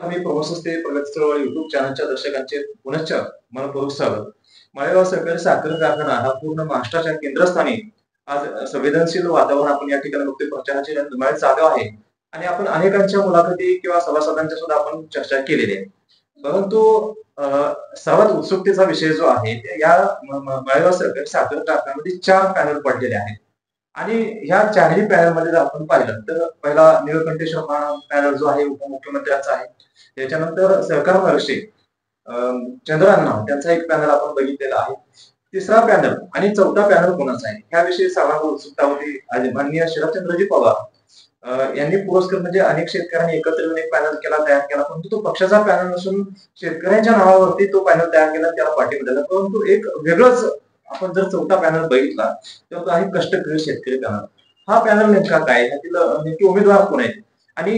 प्राथमिक प्रवासस्थे प्रगती चळवळ युट्यूब चॅनलच्या दर्शकांचे पुनश्च मनपूर्वक स्वागत. माळेगाव सहकारी साखर कारखाना हा पूर्ण महाराष्ट्राच्या केंद्रस्थानी आज संवेदनशील वातावरण आपण या ठिकाणी बघतोय. प्रचाराची रणधुमाळी चालू आहे आणि आपण अनेकांच्या मुलाखती किंवा सभासदांच्या सुद्धा आपण चर्चा केलेली आहे. परंतु सर्वात उत्सुकतेचा विषय जो आहे या माळेगाव सहकारी साखर कारखान्यामध्ये 4 पॅनल पडलेले आहेत आणि ह्या चारही पॅनल मध्ये जर आपण पाहिलं तर पहिला निळकंठेश पॅनल जो आहे उपमुख्यमंत्र्यांचा आहे. त्याच्यानंतर सहकार महर्षी चंद्रांना त्यांचा एक पॅनल आपण बघितलेला आहे. तिसरा पॅनल आणि चौथा पॅनल कोणाचा आहे ह्याविषयी सर्वांना उत्सुकता होती. माननीय शरदचंद्रजी पवार यांनी पुरस्कार म्हणजे अनेक शेतकऱ्यांनी एकत्र येऊन एक पॅनल तयार केला, परंतु तो पक्षाचा पॅनल नसून शेतकऱ्यांच्या नावावरती तो पॅनल तयार केला, त्याला पाठिंबा दिला. परंतु एक वेगळंच आपण जर चौथा पॅनल बघितला तर तो आहे कष्टकरी शेतकरी पॅनल. हा पॅनल नेमका काय, ह्यातील नेमके उमेदवार कोण आहेत आणि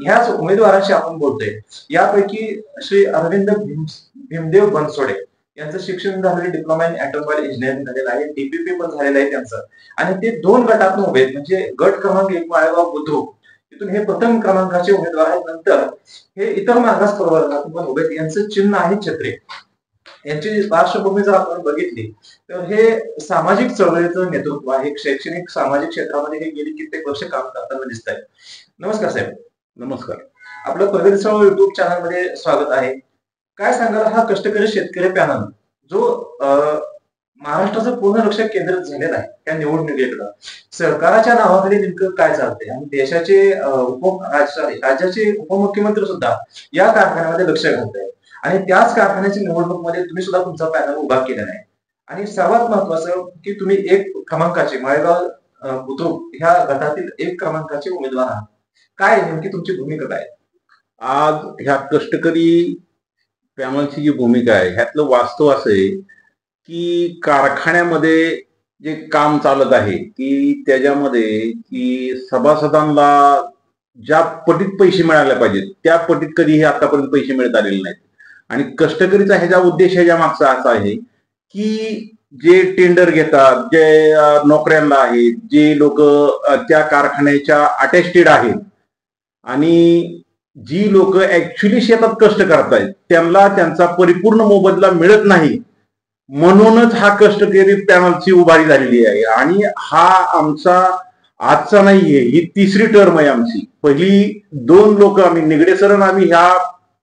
ह्याच उमेदवारांशी आपण बोलतोय. यापैकी श्री अरविंद भीमदेव बनसोडे यांचं शिक्षण झालेलं डिप्लोमा इन ऑटोमोबाईल इंजिनिअरिंग झालेलं आहे, डीपीपी पण झालेलं आहे त्यांचं, आणि ते 2 गटातून उभे आहेत. म्हणजे गट क्रमांक 1 माळेगाव बुद्रुक तिथून हे प्रथम क्रमांकाचे उमेदवार आहेत. नंतर हे इतर मागास प्रवर्गातून पण उभे आहेत. यांचं चिन्ह आहे छत्री. यांची पार्श्वभूमी जर आपण बघितली तर हे सामाजिक चळवळीचं नेतृत्व आहे. शैक्षणिक सामाजिक क्षेत्रामध्ये हे गेली कित्येक वर्ष काम करताना दिसत आहे. नमस्कार साहेब. नमस्कार. आपलं प्रगती चळवळ युट्यूब चॅनल मध्ये स्वागत आहे. काय सांगाल, हा कष्टकरी शेतकरी पॅनल जो महाराष्ट्राचं पूर्ण लक्ष केंद्रित झालेलं आहे त्या निवडणुकीकडं, सरकाराच्या नावाखाली नेमकं काय चालतंय आणि देशाचे राज्याचे उपमुख्यमंत्री सुद्धा या कारखान्यामध्ये लक्ष घालताय आणि त्याच कारखान्याच्या निवडणूक मध्ये तुम्ही सुद्धा तुमचा पॅनल उभा केलेला आहे. आणि सर्वात महत्वाचं की तुम्ही 1 क्रमांकाचे माळेगाव बुद्रुक ह्या गटातील 1 क्रमांकाचे उमेदवार आहात. काय नेमकी तुमची भूमिका काय? आज ह्या कष्टकरी पॅनलची जी भूमिका आहे ह्यातलं वास्तव असं आहे की कारखान्यामध्ये जे काम चालत आहे की त्याच्यामध्ये की सभासदांना ज्या पटीत पैसे मिळाले पाहिजेत त्या पटीत कधीही आतापर्यंत पैसे मिळत आलेले नाहीत. आणि कष्टकरीचा ह्याचा उद्देश ह्याच्या मागचा असा आहे की जे टेंडर घेतात, जे नोकऱ्यांना आहेत, जे लोक त्या कारखान्याच्या अटेस्टेड आहेत आणि जी लोक ऍक्च्युली शेतात कष्ट करतायत त्यांना त्यांचा परिपूर्ण मोबदला मिळत नाही, म्हणूनच हा कष्टकरी पॅनलची उभारी झालेली आहे. आणि हा आमचा आजचा नाहीये, ही 3री टर्म आहे आमची. पहिली 2 लोक आम्ही निगडे सर आम्ही ह्या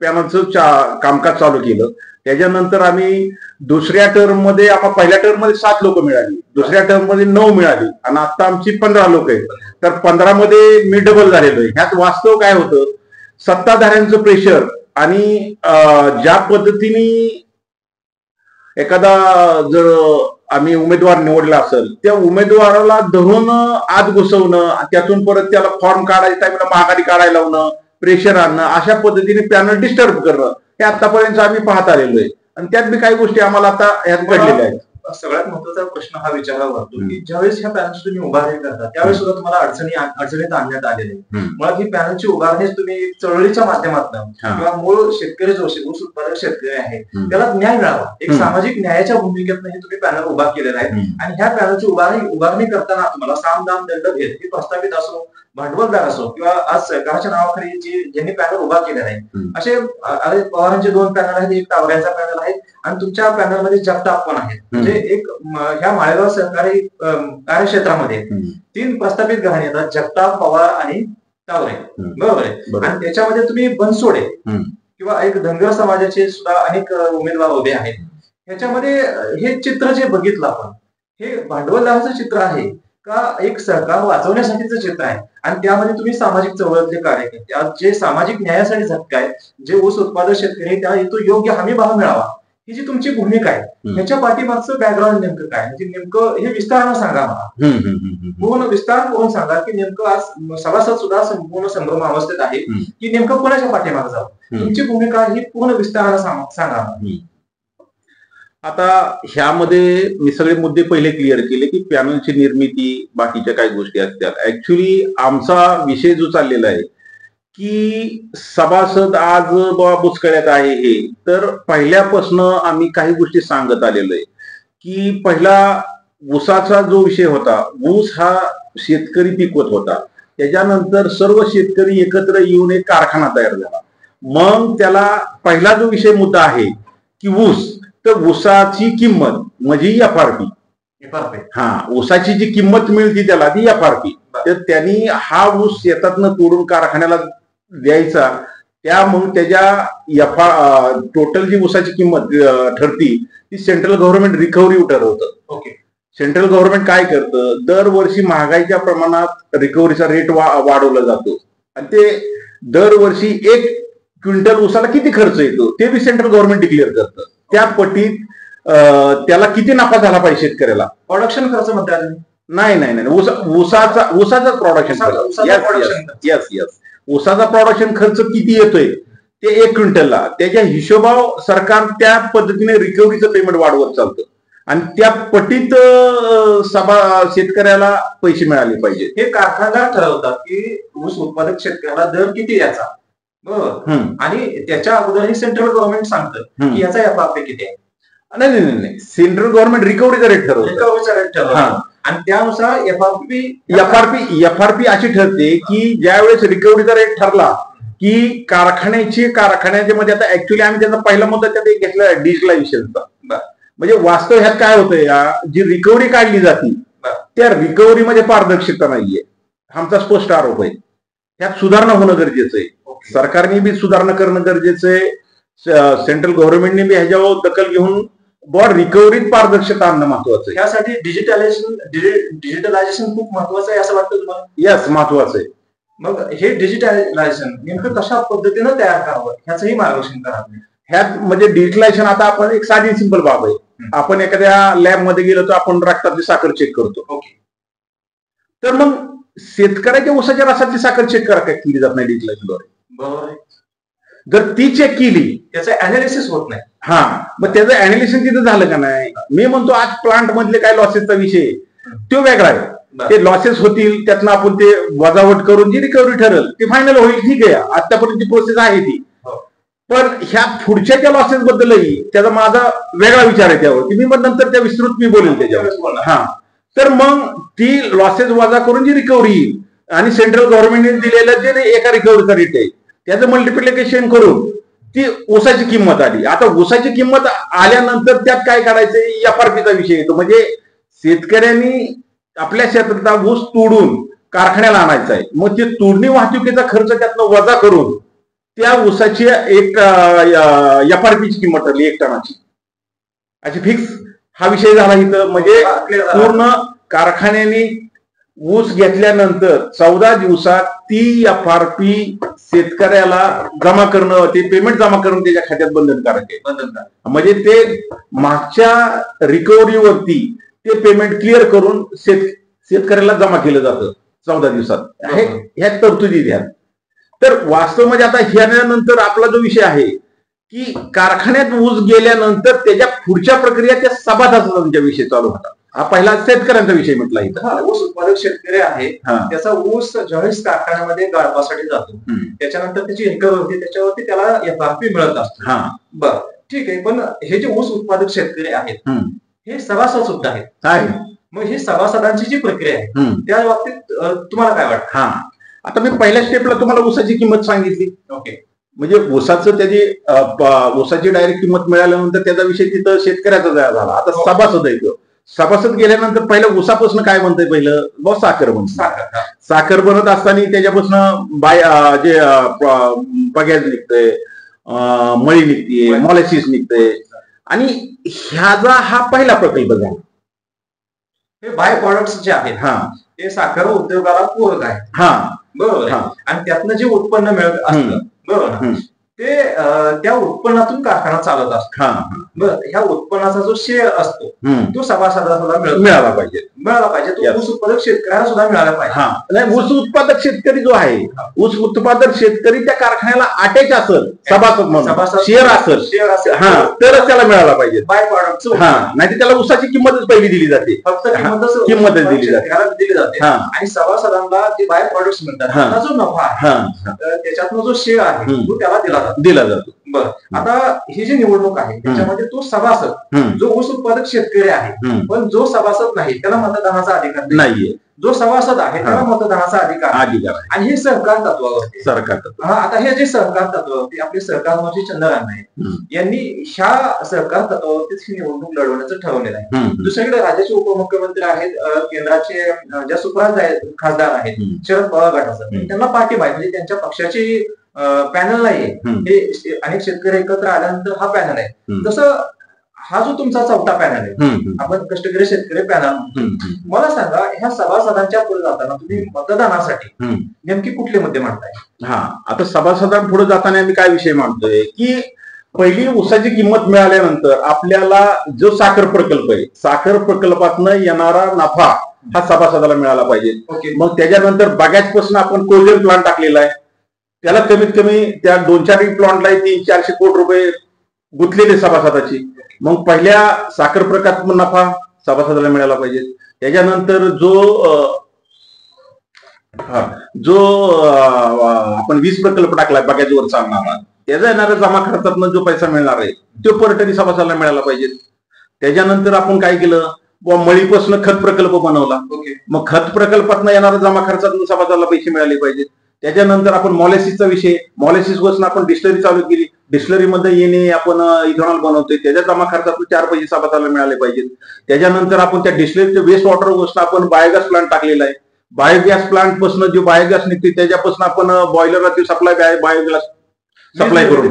पॅनलचं कामकाज चालू केलं. त्याच्यानंतर आम्ही 2ऱ्या टर्म मध्ये पहिल्या टर्म मध्ये 7 लोक मिळाली, 2ऱ्या टर्म मध्ये 9 मिळाली आणि आता आमची 15 लोक आहेत. तर 15 मध्ये मी डबल झालेलो आहे. ह्यात वास्तव काय होतं, सत्ताधाऱ्यांचं प्रेशर आणि ज्या पद्धतीने एखादा जर आम्ही उमेदवार निवडला असेल त्या उमेदवाराला धरून आत घुसवणं, त्यातून परत त्याला फॉर्म काढायच्या टाइमला माघारी काढायला लावणं, प्रेशर आणणं, अशा पद्धतीने पॅनल डिस्टर्ब करणं हे आतापर्यंत आम्ही पाहत आलेलो आहे. आणि त्यात बी काही गोष्टी आम्हाला आता ह्यात घडलेल्या आहेत. सगळ्यात महत्वाचा प्रश्न हा विचारावा लागतो की ज्यावेळेस ह्या पॅनलची तुम्ही उभारणी करता त्यावेळेस सुद्धा तुम्हाला अडचणीत आणण्यात आलेले. मग ही पॅनलची उभारणी तुम्ही चळवळीच्या माध्यमातून किंवा मूळ शेतकरी जो ऊस उत्पादक शेतकरी आहे त्याला न्याय मिळावा, एक सामाजिक न्यायाच्या भूमिकेतून हे तुम्ही पॅनल उभा केलेला आहे. आणि ह्या पॅनलची उभारणी करताना तुम्हाला साम दाम दंड भेद हे प्रस्थापित असो, भांडवलदार असो किंवा आज सरकारच्या नावाखाली ज्यांनी पॅनल उभा केलेला आहे असे पवारांचे 2 पॅनल आहेत, एक तावऱ्यांचा पॅनल आहे आणि तुमच्या पॅनल मध्ये जगताप पण आहेत. म्हणजे एक ह्या माळेगाव सहकारी कार्यक्षेत्रामध्ये 3 प्रस्थापित घराणे येतात, जगताप, पवार आणि तावरे, बरोबर आहे. आणि त्याच्यामध्ये तुम्ही बनसोडे किंवा एक धनगर समाजाचे सुद्धा अनेक उमेदवार उभे आहेत. ह्याच्यामध्ये हे चित्र जे बघितलं आपण, हे भांडवलदाराचं चित्र आहे का एक सरकार वाचवण्यासाठीचं चित्र आहे? आणि त्यामध्ये तुम्ही सामाजिक चळवळीतले कार्यकर्ते जे सामाजिक न्यायासाठी झटकाय, जे ऊस उत्पादक शेतकरी त्याला तो योग्य हमी भाव मिळावा, ही जी तुमची भूमिका आहे ह्याच्या पाठीमागचं बॅकग्राऊंड नेमकं काय, म्हणजे नेमकं हे विस्तारानं सांगा मला. पूर्ण विस्तार करून सांगा की नेमकं आज सभासद सुद्धा संपूर्ण संभ्रम अवस्थेत आहे की नेमकं कोणाच्या पाठीमागे जावं, तुमची भूमिका ही पूर्ण विस्तारानं सांगा. आता ह्यामध्ये मी सगळे मुद्दे पहिले क्लिअर केले की पॅनलची निर्मिती, बाकीच्या काही गोष्टी असतात. ऍक्च्युली आमचा विषय जो चाललेला आहे की सभासद आज बाबा बुचकळ्यात आहे, हे तर पहिल्यापासून आम्ही काही गोष्टी सांगत आलेलो आहे की पहिला ऊसाचा जो विषय होता, ऊस हा शेतकरी पिकवत होता, त्याच्यानंतर सर्व शेतकरी एकत्र येऊन एक कारखाना तयार झाला मग त्याला पहिला जो विषय मुद्दा आहे की ऊस, तर ऊसाची किंमत म्हणजे FRP. हा, ऊसाची जी किंमत मिळते त्याला ती FRP. तर त्यांनी हा ऊस शेतातनं तोडून कारखान्याला द्यायचा, त्या मग त्याच्या टोटल जी ऊसाची किंमत ठरती ती सेंट्रल गव्हर्नमेंट रिकव्हरी ठरवतं. ओके. सेंट्रल गव्हर्नमेंट काय करतं, दरवर्षी महागाईच्या प्रमाणात रिकव्हरीचा रेट वाढवला जातो आणि ते दरवर्षी 1 क्विंटल ऊसाला किती खर्च येतो ते बी सेंट्रल गव्हर्नमेंट डिक्लेअर करतं. त्या पटीत त्याला किती नफा झाला पाहिजे शेतकऱ्याला. प्रोडक्शन खर्च म्हणतात नाही, ऊसाचा प्रोडक्शन. यस, ऊसाचा प्रोडक्शन खर्च किती येतोय ते 1 क्विंटलला, त्याच्या हिशोबावर सरकार त्या पद्धतीने रिकव्हरीचं पेमेंट वाढवत चालतं आणि त्या पटीत शेतकऱ्याला पैसे मिळाले पाहिजे. हे कारखानदार ठरवतात की ऊस उत्पादक शेतकऱ्याला दर किती याचा, बरोबर, आणि त्याच्या अगोदर हे सेंट्रल गव्हर्नमेंट सांगतं की याचा FRP किती आहे. नाही, सेंट्रल गव्हर्नमेंट रिकव्हरीचा रेट ठरवतं आणि त्यानुसार FRP अशी ठरते की ज्यावेळेस रिकव्हरीचा रेट ठरला की कारखान्याच्या मध्ये, आता ऍक्च्युली आम्ही त्याचा पहिला मुद्दा त्यात एक घेतला डिजिटलायझेशनचा. म्हणजे वास्तव ह्यात काय होतंय, जी रिकव्हरी काढली जाते त्या रिकव्हरीमध्ये पारदर्शकता नाहीये, आमचा स्पष्ट आरोप आहे. त्यात सुधारणा होणं गरजेचं आहे. सरकारने बी सुधारणा करणं गरजेचं आहे. सेंट्रल गव्हर्नमेंटने बी ह्याच्यावर दखल घेऊन रिकव्हरीत पारदर्शकता आणणं महत्वाचं आहे. यासाठी डिजिटलायझेशन खूप महत्वाचं आहे असं वाटतं तुम्हाला? यस, महत्वाचं आहे. मग हे डिजिटलायझेशन नेमकं कशा पद्धतीनं तयार करावं ह्याचंही मार्गदर्शन करा. ह्यात म्हणजे डिजिटलायझेशन, आता आपण एक साधी सिंपल बाब आहे, आपण एखाद्या लॅब मध्ये गेलो तर आपण रक्तातली साखर चेक करतो. ओके. तर मग शेतकऱ्याच्या ऊसाच्या रसातली साखर चेक केली जात नाही डिजिटलायझेशनद्वारे. बरोबर. जर ती चेक केली त्याचं अनालिसिस होत नाही. मग त्याचं अनालिसिस तिथं झालं का नाही. मी म्हणतो आज प्लांट मधले काय लॉसेसचा विषय तो वेगळा आहे. ते लॉसेस होतील, त्यातनं आपण ते वजावट करून जी रिकव्हरी ठरेल ती फायनल होईल, ठीक आहे, आतापर्यंतची प्रोसेस आहे ती. पण ह्या पुढच्या त्या लॉसेस बद्दलही त्याचा माझा वेगळा विचार आहे त्यावर, की मी मग नंतर त्या विस्तृत मी बोलेल त्याच्यावर. तर मग ती लॉसेस वजा करून जी रिकव्हरी येईल आणि सेंट्रल गव्हर्नमेंटने दिलेलं जे एका रिकव्हरीचा रेट आहे त्याचं मल्टिप्लिकेशन करून ती ऊसाची किंमत आली. आता ऊसाची किंमत आल्यानंतर त्यात काय काढायचंय, FRPचा विषय येतो. म्हणजे शेतकऱ्यांनी आपल्या शेतातला ऊस तोडून कारखान्याला आणायचा आहे, मग ते तोडणी वाहतुकीचा खर्च त्यातनं वजा करून त्या ऊसाची एक FRPची किंमत ठरली 1 टनाची अशी फिक्स. हा विषय झाला इथं. म्हणजे पूर्ण कारखान्याने ऊस घेतल्यानंतर 14 दिवसात ती FRP शेतकऱ्याला जमा करणं, ते पेमेंट जमा करणं त्याच्या खात्यात बंधनकारक आहे. म्हणजे ते मागच्या रिकव्हरीवरती ते पेमेंट क्लिअर करून शेतकऱ्याला जमा केलं जातं 14 दिवसात. ह्या तरतुदी द्या. तर वास्तव म्हणजे आता ह्यानंतर आपला जो विषय आहे की कारखान्यात ऊस गेल्यानंतर त्याच्या पुढच्या प्रक्रिया त्या सभासदांचा तुमच्या विषय चालू होता. हा पहिला शेतकऱ्यांचा विषय म्हटला इथं. ऊस उत्पादक शेतकरी आहे, त्याचा ऊस ज्यावेळेस कारखान्यामध्ये गाळपासाठी जातो त्याच्यानंतर त्याची रिकव्हरी होते, त्याच्यावरती त्याला FRP मिळत असतो. बरं, ठीक आहे. पण हे जे ऊस उत्पादक शेतकरी आहेत हे सभासद सुद्धा आहेत. मग ही सभासदांची जी प्रक्रिया आहे त्या बाबतीत तुम्हाला काय वाटतं? आता मी पहिल्या स्टेपला तुम्हाला ऊसाची किंमत सांगितली. ओके. म्हणजे ऊसाचं ऊसाची डायरेक्ट किंमत मिळाल्यानंतर त्याचा विषय तिथं शेतकऱ्याचा झाला. आता सभासद आहे. सभासद गेल्यानंतर पहिलं ऊसापासून काय म्हणतंय, पहिलं साखर बनते. साखर बनत असताना त्याच्यापासून जे पगॅज निघतंय, मळी निघते, मॉलिसिस निघतंय आणि ह्याचा हा पहिला प्रकल्प झाला. हे बाय प्रॉडक्ट्स जे आहेत ते साखर उद्योगाला पूरक आहे. बरोबर. आणि त्यातनं जे उत्पन्न मिळत असतं, बरोबर, ते त्या उत्पन्नातून कारखाना चालत असतो. बरं, ह्या उत्पन्नाचा जो शेअर असतो तो सभासदाला मिळाला पाहिजे. तो ऊस उत्पादक शेतकऱ्याला सुद्धा मिळाला पाहिजे. ऊस उत्पादक शेतकरी जो आहे, ऊस उत्पादक शेतकरी त्या कारखान्याला अटॅच असेल, सभासद म्हणून शेअर असेल तरच त्याला मिळाला पाहिजे. बाय प्रॉडक्ट नाही त्याला ऊसाची किंमतच पहिली दिली जाते, फक्त किंमतच दिली जाते. आणि सभासदांना जे बाय प्रॉडक्ट मिळतात जो नफा आहे त्याच्यातनं जो शेअर आहे तो त्याला दिला जातो. बरं, आता ही जी निवडणूक आहे त्याच्यामध्ये तो सभासद जो ऊस उत्पादक शेतकरी आहे, पण जो सभासद नाही त्याला मतदानाचा अधिकार नाहीये. जो सभासद आहे त्याला मतदानाचा अधिकार आहे आणि हे सहकार तत्वावरती सरकार आता हे जे सहकार तत्वावरती आपले सहकार मंत्री चंद्रकांत नाईक यांनी ह्या सहकार तत्वावरतीच ही निवडणूक लढवण्याचं ठरवलेलं आहे. दुसरीकडे राज्याचे उपमुख्यमंत्री आहेत, केंद्राचे ज्या सुप्रांत खासदार आहेत शरद पवार गटाचं, त्यांना पाठिंबा आहे, म्हणजे त्यांच्या पक्षाची पॅनल नाहीये, हे अनेक शेतकरी एकत्र आल्यानंतर हा पॅनल आहे. तसं हा जो तुमचा चौथा पॅनल आहे, आपण कष्टकरी शेतकरी पॅनल, मला सांगा ह्या सभासदांच्या पुढे जाताना तुम्ही मतदानासाठी नेमकी कुठले मुद्दे मांडताय? हा, आता सभासदांपुढे जाताना आम्ही काय विषय मांडतोय की पहिली ऊसाची किंमत मिळाल्यानंतर आपल्याला जो साखर प्रकल्प आहे, साखर प्रकल्पातनं येणारा नफा हा सभासदाला मिळाला पाहिजे. मग त्याच्यानंतर बागायतपासून आपण कोल्ड प्लांट टाकलेला आहे, त्याला कमीत कमी त्या 2-4 प्लांटला 300-400 कोटी रुपये गुंतलेले सभासदाची. मग पहिल्या साखर प्रकल्पात नफा सभासदाला मिळाला पाहिजे. त्याच्यानंतर जो आपण वीज प्रकल्प टाकलाय बागायतीवर चालणारा, त्याचा येणाऱ्या जमा खर्चातून जो पैसा मिळणार आहे तो पर्यटनी सभासदाला मिळाला पाहिजे. त्याच्यानंतर आपण काय केलं, मळीपासून खत प्रकल्प बनवला, मग खत प्रकल्पातून येणाऱ्या जमा खर्चातून सभासदाला पैसे मिळाले पाहिजेत. त्याच्यानंतर आपण मॉलेसिसचा विषय, मॉलेसिस पासून आपण डिस्टलरी चालू केली, डिस्टलरीमध्ये येणे आपण इथेनॉल बनवतोय, त्याच्या जमा खर्चातून 4 पैसे सभासदाला मिळाले पाहिजेत. त्याच्यानंतर आपण त्या डिस्टलरीच्या वेस्ट वॉटर पासून आपण बायोगॅस प्लांट टाकलेला आहे, बायोगॅस प्लांट पासून जो बायोगॅस निघते त्याच्यापासून आपण बॉयलरला सप्लाय बायोगॅस सप्लाय करून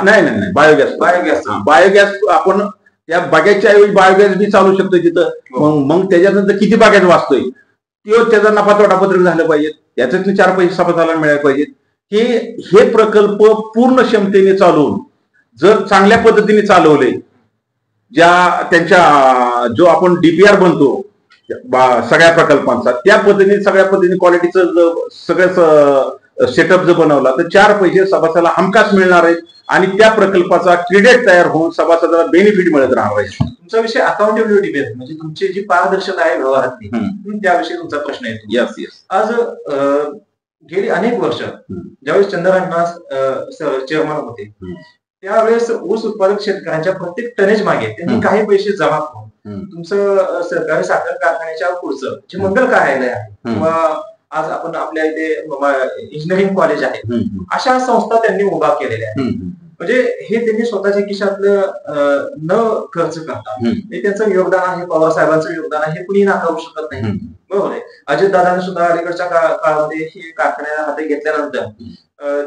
नाही बायोगॅस आपण त्या बागेच्या ऐवजी बायोगॅस बी चालू शकतो तिथं. मग त्याच्यानंतर किती बागेत वाचतोय त्याचा नफा तोटा पत्रक झालं पाहिजे, याच्यातून 4 पैसे सभासदाला मिळाले पाहिजेत. हे प्रकल्प पूर्ण क्षमतेने चालवून जर चांगल्या पद्धतीने चालवले, त्यांच्या जो आपण डीपीआर बनतो सगळ्या प्रकल्पांचा, त्या सगळ्या पद्धतीने क्वालिटीचं सगळं सेटअप जर बनवला तर 4 पैसे सभासदाला हमखास मिळणार आहेत आणि त्या प्रकल्पाचा क्रेडिट तयार होऊन सभासदाला बेनिफिट मिळत राहणार आहे. तुमचा विषय अकाउंटेबिलिटी म्हणजे तुमची जी पारदर्शकता आहे व्यवहारातली, त्याविषयी तुमचा प्रश्न आहे. यस. आज गेली अनेक वर्ष ज्यावेळेस चंद्रकांत चेअरमन होते त्यावेळेस ऊस उत्पादक शेतकऱ्यांच्या प्रत्येक टनेज मागे त्यांनी काही पैसे जमा करून तुमचं सहकारी साखर कारखान्याच्या पुढचं जे मंगल कार्यालय आहे किंवा आज आपण आपल्या इथे इंजिनिअरिंग कॉलेज आहे, अशा संस्था त्यांनी उभा केलेल्या आहेत. म्हणजे हे त्यांनी स्वतःच्या खिशातलं न खर्च करता हे त्यांचं योगदान आहे, पवार साहेबांचं योगदान आहे, हे कुणी नाकारू शकत नाही. बरोबर आहे. अजितदादांनी सुद्धा अलीकडच्या काळामध्ये हे कारखान्याला हाती घेतल्यानंतर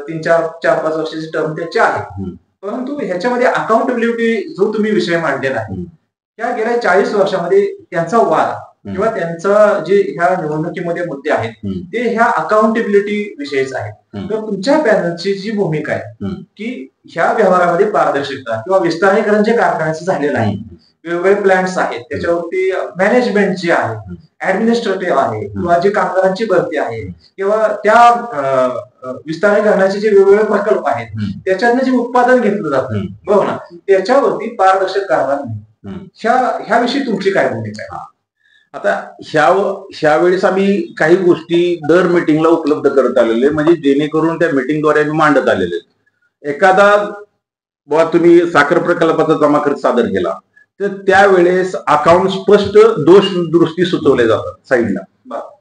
3-4-5 वर्षाची टर्म त्याची आहे. परंतु ह्याच्यामध्ये अकाउंटेबिलिटी जो तुम्ही विषय मांडलेला आहे, त्या गेल्या 40 वर्षामध्ये त्यांचा वाद किंवा त्यांचा जे ह्या निवडणुकीमध्ये मुद्दे आहेत ते ह्या अकाउंटेबिलिटी विषयीच आहेत. तर तुमच्या पॅनलची जी भूमिका आहे की ह्या व्यवहारामध्ये पारदर्शकता किंवा विस्तारीकरण जे कारखान्याचं झालेलं आहे, वेगवेगळे प्लॅन्स आहेत, त्याच्यावरती मॅनेजमेंट जे आहे, ऍडमिनिस्ट्रेटिव्ह आहे किंवा जे कामगारांची भरती आहे किंवा त्या विस्तारीकरणाचे जे वेगवेगळे प्रकल्प आहेत त्याच्यातनं जे उत्पादन घेतलं जातं, बरोबर ना, त्याच्यावरती पारदर्शक कारभार नाही. ह्याविषयी तुमची काय भूमिका आहे? आता ह्या वेळेस आम्ही काही गोष्टी दर मीटिंगला उपलब्ध करत आलेले, म्हणजे जेणेकरून त्या मीटिंगद्वारे आम्ही मांडत आलेले. एखादा तुम्ही साखर प्रकल्पाचा जमा खर्च सादर केला तर त्यावेळेस अकाउंट स्पष्ट दोष दुरुस्ती सुचवल्या जातात साईडला.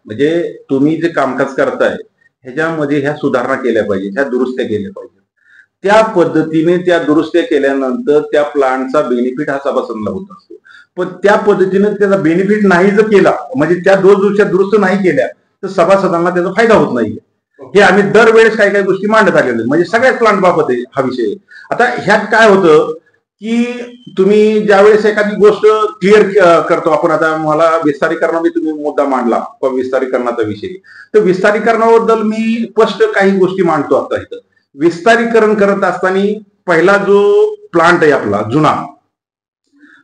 म्हणजे तुम्ही जे कामकाज करताय ह्याच्यामध्ये ह्या सुधारणा केल्या पाहिजे, ह्या दुरुस्त्या केल्या पाहिजे. त्या पद्धतीने त्या दुरुस्त्या केल्यानंतर त्या प्लांटचा बेनिफिट हा सभासदांना होत असतो. पण त्या पद्धतीने त्याचा बेनिफिट नाही जर केला, म्हणजे त्या दोष दुरुस्त नाही केल्या तर सभासदांना त्याचा फायदा होत नाहीये. हे आम्ही दरवेळेस काही काही गोष्टी मांडत आलेल्या, म्हणजे सगळ्याच प्लांट बाबत आहे हा विषय. आता ह्यात काय होतं की तुम्ही ज्यावेळेस एखादी गोष्ट क्लिअर करतो आपण, आता मला विस्तारीकरणामध्ये तुम्ही मुद्दा मांडला विस्तारीकरणाचा विषय, तर विस्तारीकरणाबद्दल मी स्पष्ट काही गोष्टी मांडतो. आता इथं विस्तारीकरण करत असताना पहिला जो प्लांट आहे आपला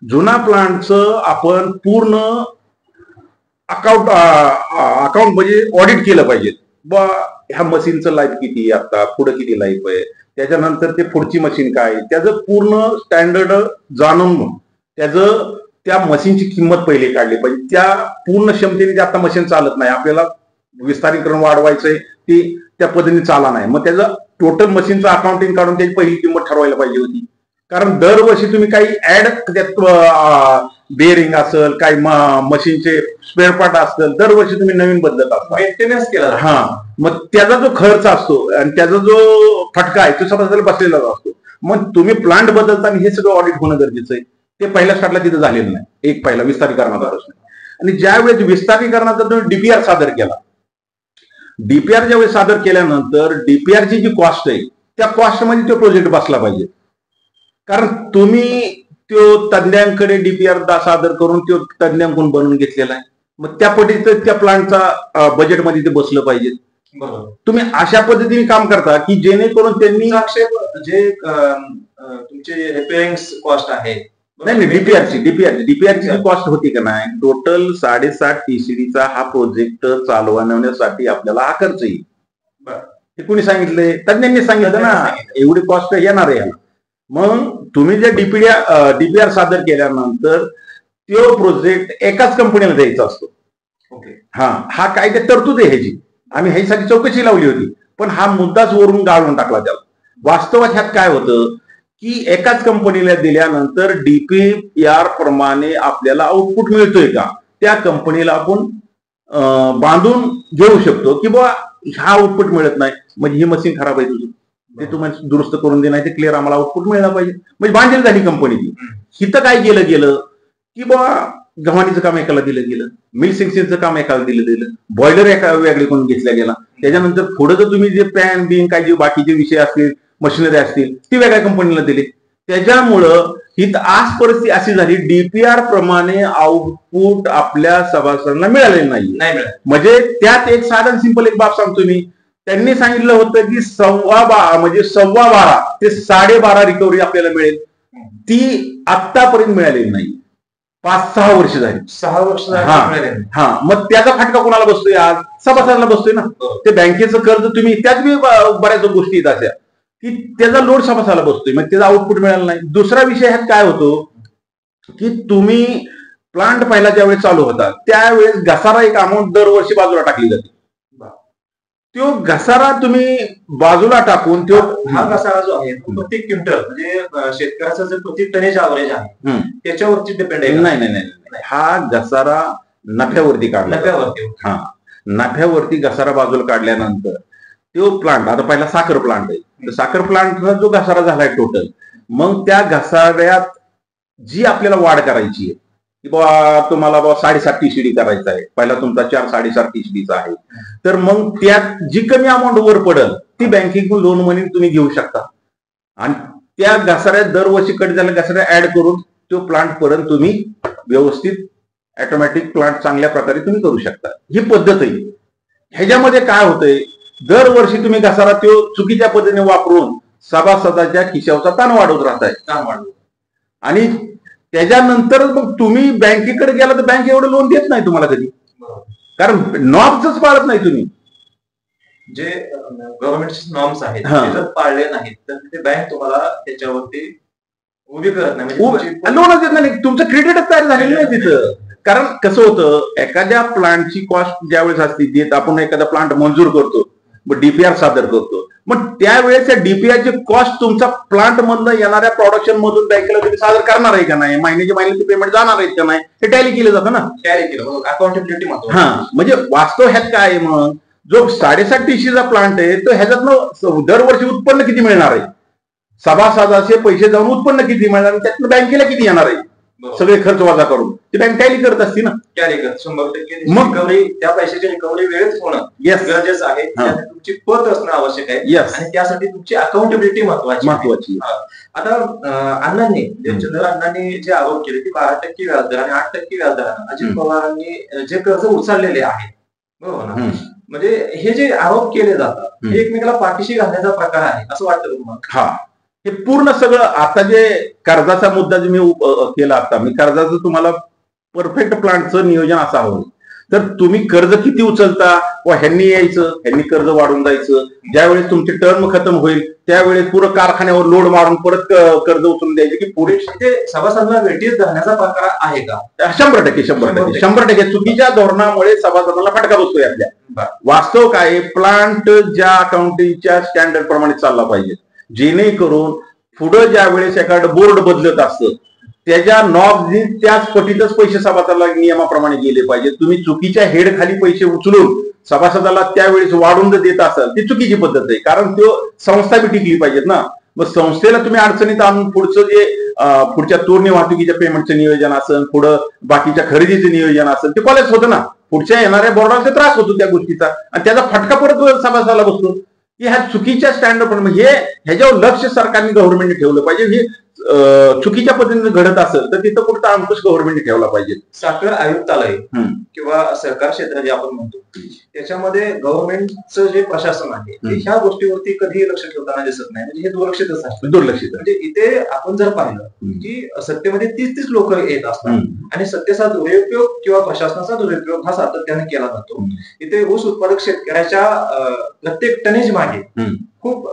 जुना प्लांटचं आपण पूर्ण अकाउंट म्हणजे ऑडिट केलं पाहिजे. ह्या मशीनचं लाईफ किती, आता पुढे किती लाईफ आहे, त्याच्यानंतर ते पुढची मशीन काय, त्याचं पूर्ण स्टँडर्ड जाणून त्याचं त्या मशीनची किंमत पहिले काढली पाहिजे. त्या पूर्ण क्षमतेने आता मशीन चालत नाही, आपल्याला विस्तारीकरण वाढवायचंय ती त्या पद्धतीने चाला नाही. मग त्याचं टोटल मशीनचं अकाउंटिंग काढून त्याची पहिली किंमत ठरवायला पाहिजे होती. कारण दरवर्षी तुम्ही काही ऍड त्यात बेअरिंग असेल, काही मशीनचे स्पेअर पार्ट असतील, दरवर्षी तुम्ही नवीन बदलत असता, मेंटेनन्स केला. हा, मग त्याचा जो खर्च असतो आणि त्याचा जो फटका आहे तो सभासदाला बसलेला असतो. मग तुम्ही प्लांट बदलताना हे सगळं ऑडिट होणं गरजेचं आहे. ते पहिल्या स्टार्टला तिथं झालेलं नाही. एक पहिला विस्तारीकरणाचा प्रश्न. आणि ज्या वेळेस विस्तारीकरणाचा तुम्ही डीपीआर सादर केला, डीपीआर ज्यावेळेस सादर केल्यानंतर डीपीआरची जी कॉस्ट आहे त्या कॉस्टमध्ये तो प्रोजेक्ट बसला पाहिजे. कारण तुम्ही तो तज्ञांकडे डीपीआर सादर करून तो तज्ञांकडून बनवून घेतलेला आहे. मग त्या पद्धतीचं त्या प्लांटचा बजेटमध्ये ते बसलं पाहिजे. तुम्ही अशा पद्धतीने काम करता की जेणेकरून त्यांनी जे तुमचे रिपेअरिंग कॉस्ट आहे, नाही, डीपीआरची कॉस्ट होती का नाही, टोटल 7.5 TCDचा हा प्रोजेक्ट चालवण्यासाठी आपल्याला हा खर्च येईल. हे कुणी सांगितलंय? तज्ञांनी सांगितलं ना, एवढी कॉस्ट येणार आहे. मग तुम्ही जे डीपीआर सादर केल्यानंतर तो प्रोजेक्ट एकाच कंपनीला द्यायचा असतो. हा काय ते तरतूद आहे ह्याची. आम्ही ह्यासाठी चौकशी लावली होती, पण हा मुद्दाच वरून गाळून टाकला त्याला. वास्तवात ह्यात काय होतं की एकाच कंपनीला दिल्यानंतर डीपीआर प्रमाणे आपल्याला आउटपुट मिळतोय का, त्या कंपनीला आपण बांधून घेऊ शकतो की बाबा हा आउटपुट मिळत नाही, म्हणजे ही मशीन खराब आहे तुझी, ते तुम्हाला दुरुस्त करून दे, नाही ते क्लिअर आम्हाला आउटपुट मिळाला पाहिजे. म्हणजे बांधलेली झाली कंपनी ती. हिथं काय केलं गेलं की बाबा गव्हाणीचं काम एकाला दिलं गेलं, मिल सिंक्शनचं काम एकाला दिलं गेलं, बॉयलर एका वेगळे करून घेतला गेला. त्याच्यानंतर पुढे जर तुम्ही जे पॅन बिन काय जे बाकीचे विषय असतील, मशिनरी असतील, ती वेगळ्या कंपनीला दिली. त्याच्यामुळं ही आज परिस्थिती अशी झाली, डीपीआर प्रमाणे आउटपुट आपल्या सभासदांना मिळाले नाही. म्हणजे त्यात एक साधन सिंपल एक बाब सांगतो मी. त्यांनी सांगितलं होतं की 12.25 ते 12.5 रिकव्हरी आपल्याला मिळेल. ती आतापर्यंत मिळालेली नाही. 5-6 वर्ष झाली. 6 वर्ष हा, मग त्याचा फटका कोणाला बसतोय? आज सभासदाला बसतोय ना. ते बँकेचं कर्ज तुम्ही त्यात बी बऱ्याच गोष्टी आहेत अशा की त्याचा लोड सभासदाला बसतोय, मग त्याचा आउटपुट मिळाला नाही. दुसरा विषय ह्यात काय होतो की तुम्ही प्लांट पहिला ज्यावेळेस चालू होता त्यावेळेस घसारा एक अमाऊंट दरवर्षी बाजूला टाकली जाते. तो घसारा तुम्ही बाजूला टाकून तो हा घसारा जो आहे प्रत्येक क्विंटल म्हणजे शेतकऱ्याचं जे प्रति टनेज ऍव्हरेज आहे त्याच्यावरती डिपेंड आहे. नाही, हा घसारा नफ्यावरती काढला. हा, नफ्यावरती घसारा बाजूला काढल्यानंतर तो प्लांट, आता पहिला साखर प्लांट आहे, तर साखर प्लांटचा जो घसारा झालाय टोटल, मग त्या घसाऱ्यात जी आपल्याला वाढ करायची आहे की बाबा तुम्हाला 7.5 TCD करायचा आहे, पहिला तुमचा 4-7.5 TCDचा आहे, तर मग त्यात जी कमी अमाऊंट वर पडेल ती बँकेकडून लोन म्हणून तुम्ही घेऊ शकता आणि त्या घसाऱ्यात दरवर्षी कट झालेल्या घसाऱ्या ऍड करून तो प्लांट पर्यंत तुम्ही व्यवस्थित ऑटोमॅटिक प्लांट चांगल्या प्रकारे तुम्ही करू शकता. ही पद्धत आहे. ह्याच्यामध्ये काय होतंय, दरवर्षी तुम्ही घसारा तो चुकीच्या पद्धतीने वापरून सभासदाच्या खिशावचा ताण वाढवत राहताय. आणि त्याच्यानंतर मग तुम्ही बँकेकडे गेला तर बँक एवढं लोन देत नाही तुम्हाला कधी, कारण नॉर्म्सच पाळत नाही तुम्ही. जे गव्हर्नमेंटचे नॉर्म्स आहेत ते जर पाळले नाहीत तर ते बँक तुम्हाला त्याच्यावरती उभी करत नाही, म्हणजे लोनच देत नाही. तुमचं क्रेडिटच तयार झालेलं नाही तिथं. कारण कसं होतं, एखाद्या प्लांटची कॉस्ट ज्यावेळेस असते देत, आपण एखादा प्लांट मंजूर करतो, मग डीपीआर सादर करतो, मग त्यावेळेस त्या डीपीआरची कॉस्ट तुमचा प्लांट मधनं येणाऱ्या प्रोडक्शन मधून बँकेला तुम्ही सादर करणार आहे का नाही, महिन्याच्या महिन्याचे पेमेंट जाणार आहेत का नाही, हे टॅली केलं जातं ना. टॅली केलं, अकाउंटेबिलिटी महत्त्वाची. हा, म्हणजे वास्तव ह्यात काय आहे, मग जो 7.5 TCDचा प्लांट आहे तो ह्याच्यातनं दरवर्षी उत्पन्न किती मिळणार आहे, सभासदाचे पैसे जाऊन उत्पन्न किती मिळणार आणि त्यातनं बँकेला किती येणार आहे, सगळे खर्च वजा करून ती बँक टॅली करत असते ना. टॅली करत 100% रिकव्हरी, त्या पैशाची रिकव्हरी वेळेत होणं गरजेचं आहे. तुमची पत असणं आवश्यक आहे आणि त्यासाठी तुमची अकाउंटेबिलिटी महत्वाची. आता अण्णांनी चंद्र अण्णांनी जे आरोप केले की 12% व्याजदर आणि 8% व्याजदरानं अजित पवारांनी जे कर्ज उचललेले आहे, बरोबर ना, म्हणजे हे जे आरोप केले जातात हे एकमेकाला पाठीशी घालण्याचा प्रकार आहे असं वाटतं तुम्हाला? हा, हे पूर्ण सगळं आता जे कर्जाचा मुद्दा जे मी केला, आता मी कर्जाचं तुम्हाला परफेक्ट प्लांटचं नियोजन असं हवं. तर तुम्ही कर्ज किती उचलता, व ह्यांनी यायचं, ह्यांनी कर्ज वाढून जायचं, ज्यावेळेस तुमची टर्म खतम होईल त्यावेळेस पुरं कारखान्यावर लोड मारून परत कर्ज उचलून द्यायचे की पुढे ते सभासदांना वेटीस धरण्याचा प्रकार आहे का? 100% चुकीच्या धोरणामुळे सभासदांना फटका बसतोय आपल्या. वास्तव काय, प्लांट ज्या अकाउंटिंगच्या स्टँडर्ड प्रमाणे चालला पाहिजे, जेणेकरून पुढे ज्या वेळेस एखादं बोर्ड बदलत असतं त्याच्या नॉब त्याच पटीतच पैसे सभासदाला नियमाप्रमाणे गेले पाहिजे. तुम्ही चुकीच्या हेड खाली पैसे उचलून सभासदाला त्यावेळेस वाढून जर देत असाल ती चुकीची पद्धत आहे. कारण तो संस्था बी टिकली पाहिजेत ना. मग संस्थेला तुम्ही अडचणीत आणून पुढचं जे पुढच्या तोरणी वाहतुकीच्या पेमेंटचं नियोजन असेल, पुढं बाकीच्या खरेदीचं नियोजन असेल ते कॉलेज होतं ना. पुढच्या येणाऱ्या बोर्डाला त्रास होतो त्या गोष्टीचा आणि त्याचा फटका परत सभासदाला बसतो की ह्या चुकीच्या स्टँडर्ड पण हे ह्याच्यावर लक्ष सरकारने गव्हर्नमेंटने ठेवलं पाहिजे. हे चुकीच्या पद्धतीने घडत असेल तर तिथं कुठं अंकुश गव्हर्नमेंटने ठेवला पाहिजे. साखर आयुक्तालय किंवा सहकार क्षेत्र जे आपण म्हणतो त्याच्यामध्ये गव्हर्नमेंटचं जे प्रशासन आहे ह्या गोष्टीवरती कधीही लक्ष ठेवताना दिसत नाही. म्हणजे हे दुर्लक्षितच असतं. दुर्लक्षित म्हणजे इथे आपण जर पाहिलं की सत्तेमध्ये 30 लोक येत असतात आणि सत्तेचा दुरुपयोग किंवा प्रशासनाचा दुरुपयोग हा सातत्याने केला जातो. इथे ऊस उत्पादक शेतकऱ्याच्या प्रत्येक टनेज मागे खूप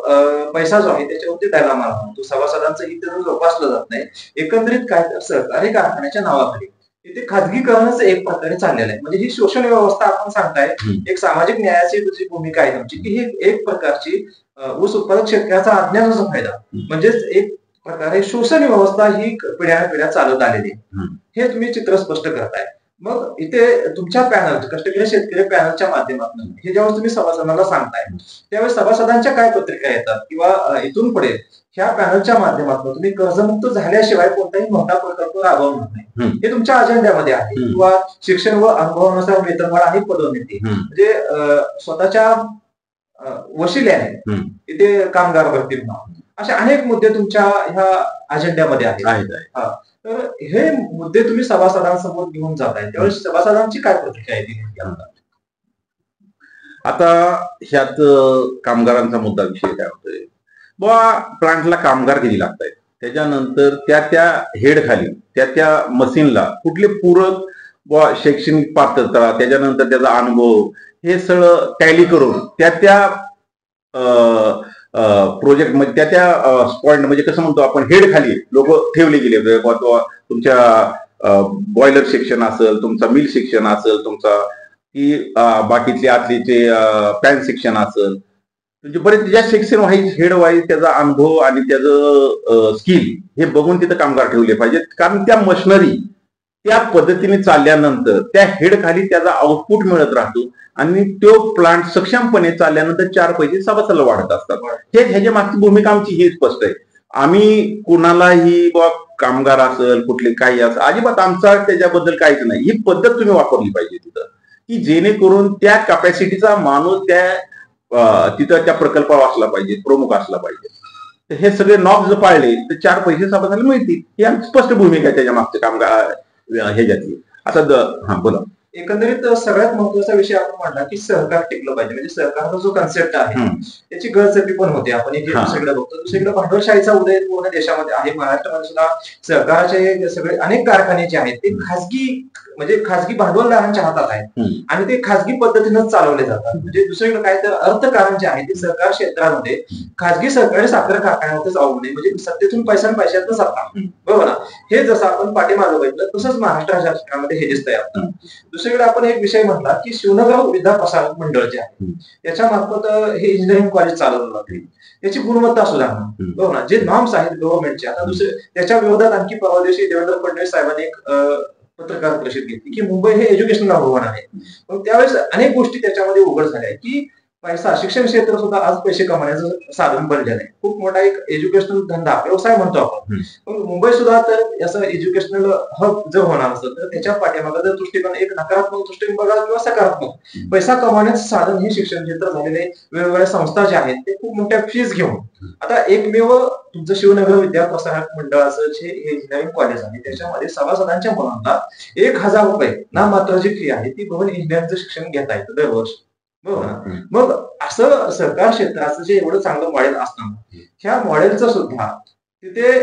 पैसा जो आहे त्याच्यावरती द्यायला माल म्हणतो. सभासदांचं हित जोपासलं जात नाही. एकंदरीत काय तर सहकारी कारखान्याच्या नावाखाली इथे खाजगीकरणच एक प्रकारे चाललेलं आहे. म्हणजे ही शोषण व्यवस्था आपण सांगताय एक सामाजिक न्यायाची दुसरी भूमिका आहे तुमची की ही एक प्रकारची ऊस उत्पादक शेतकऱ्याचा अज्ञानाचा फायदा म्हणजेच एक प्रकारे शोषण व्यवस्था ही पिढ्यानपिढ्या चालत आलेली आहे. हे तुम्ही चित्र स्पष्ट करताय. मग इथे तुमच्या पॅनल कष्टकरी शेतकरी पॅनलच्या माध्यमातून हे जेव्हा तुम्ही सभासदांना सांगताय त्यावेळेस सभासदांच्या काय पत्रिका येतात किंवा इथून पुढे ह्या पॅनलच्या माध्यमातून तुम्ही कर्जमुक्त झाल्याशिवाय कोणताही मोठा प्रकल्प राबवणार नाही हे तुमच्या अजेंड्यामध्ये आहे. किंवा शिक्षण व अनुभवानुसार वेतनवाढ आणि पदोन्नती म्हणजे स्वतःच्या वशिल्याने इथे कामगार भरती असे अनेक मुद्दे तुमच्या ह्या अजेंड्यामध्ये आहेत. तर हे मुद्दे तुम्ही सभासदांसमोर घेऊन जाताय त्यावेळेस सभासदांची काय प्रतिक्रिया आहे? आता ह्यात कामगारांचा मुद्दा विषय काय होतोय प्लांटला कामगार किती लागतायत त्याच्यानंतर त्या हेड खाली त्या मशीनला कुठले पूरक शैक्षणिक पात्रता त्याच्यानंतर त्याचा अनुभव हे सगळं टॅली करून त्या प्रोजेक्ट मध्ये त्या पॉइंट म्हणजे कसं म्हणतो आपण हेड खाली लोक ठेवले गेले. तुमच्या बॉयलर सेक्शन असेल, तुमचा मिल सेक्शन असेल, तुमचा की बाकीतले आतलीचे पॅन सेक्शन असेल, म्हणजे बरेच ज्या सेक्शन वाईज हेड वाईज त्याचा अनुभव आणि त्याचं स्किल हे बघून तिथं कामगार ठेवले पाहिजेत. कारण त्या मशिनरी त्या पद्धतीने चालल्यानंतर त्या हेड खाली त्याचा आउटपुट मिळत राहतो आणि तो प्लांट सक्षमपणे चालल्यानंतर 4 पैसे सभासदाला वाढत असतात. हे ह्याच्या मागची भूमिका आमची ही स्पष्ट आहे. आम्ही कुणालाही कामगार असेल कुठले काही असेल अजिबात आमचा त्याच्याबद्दल काहीच नाही. ही पद्धत तुम्ही वापरली पाहिजे तिथं की जेणेकरून त्या कॅपॅसिटीचा माणूस तिथं त्या प्रकल्पावर असला पाहिजे, प्रमुख असला पाहिजे. हे सगळे नॉब जर पाळले तर 4 पैसे सभासदाला मिळतील. ही आमची स्पष्ट भूमिका आहे त्याच्या मागच्या कामगार ह्याच्यातली. आता बोला. एकंदरीत सगळ्यात महत्वाचा विषय आपण म्हटला की सहकार टिकलं पाहिजे. म्हणजे सहकारचा जो कन्सेप्ट आहे त्याची गळचेपी पण होते. आपण एक दुसरीकडे बघतो, दुसरीकडे भांडवलशाहीचा उदय पूर्ण देशामध्ये आहे. महाराष्ट्रामध्ये सुद्धा सहकाराचे सगळे अनेक कारखाने जे आहेत ते खाजगी भांडवलदारांच्या हातात आहेत आणि ते खाजगी पद्धतीनं चालवले जातात. म्हणजे दुसरीकडे काय तर अर्थकारण जे आहे ते सहकार क्षेत्रामध्ये खाजगी सहकारी साखर कारखान्यावरच अवलंबून आहे. म्हणजे सत्तेतून पैशातून सत्ता, बरोबर ना. हे जसं आपण पाठीमागं बघितलं तसंच महाराष्ट्र शासनामध्ये हे दिसतंय आपल्याला. दुसरीकडे आपण एक विषय म्हटला की शिवनगाव विद्या प्रसारक मंडळ जे आहे त्याच्या मार्फत हे इंजिनिअरिंग कॉलेज चालवलं जाते. त्याची गुणवत्ता सुधारणं, बरोबर ना. जे नॉर्म्स आहेत गव्हर्नमेंटचे, आता दुसरे त्याच्या विरोधात आणखी परवा दिवशी देवेंद्र फडणवीस साहेबांनी एक पत्रकार परिषद घेतली की मुंबई हे एज्युकेशनल आव्हान आहे. मग त्यावेळेस अनेक गोष्टी त्याच्यामध्ये उघड झाल्या की शिक्षण क्षेत्र सुद्धा आज पैसे कमवण्याचं साधन बनलेलं आहे. खूप मोठा एक एज्युकेशनल धंदा व्यवसाय म्हणतो आपण. पण मुंबई सुद्धा तर असं एज्युकेशनल हब जर होणार असेल तर त्याच्या पाठीमागे जर दृष्टिकोन एक नकारात्मक दृष्टिकोन बघा किंवा सकारात्मक पैसा कमवण्याचं साधन हे शिक्षण क्षेत्र झालेले वेगवेगळ्या संस्था ज्या आहेत ते खूप मोठ्या फीज घेऊन आता एकमेव तुमचं शिवनगर विद्या प्रसारक मंडळाचं जे इंजिनिअरिंग कॉलेज आहे त्याच्यामध्ये सभासदांच्या मुलांना 1,000 रुपये नाममात्र जी फी आहे ती भवन इंजिनिअरिंगचं शिक्षण घेता येतं दरवर्षी, बरोबर ना. मग असं सहकार क्षेत्राचं जे एवढं चांगलं मॉडेल असताना ह्या मॉडेलचं सुद्धा तिथे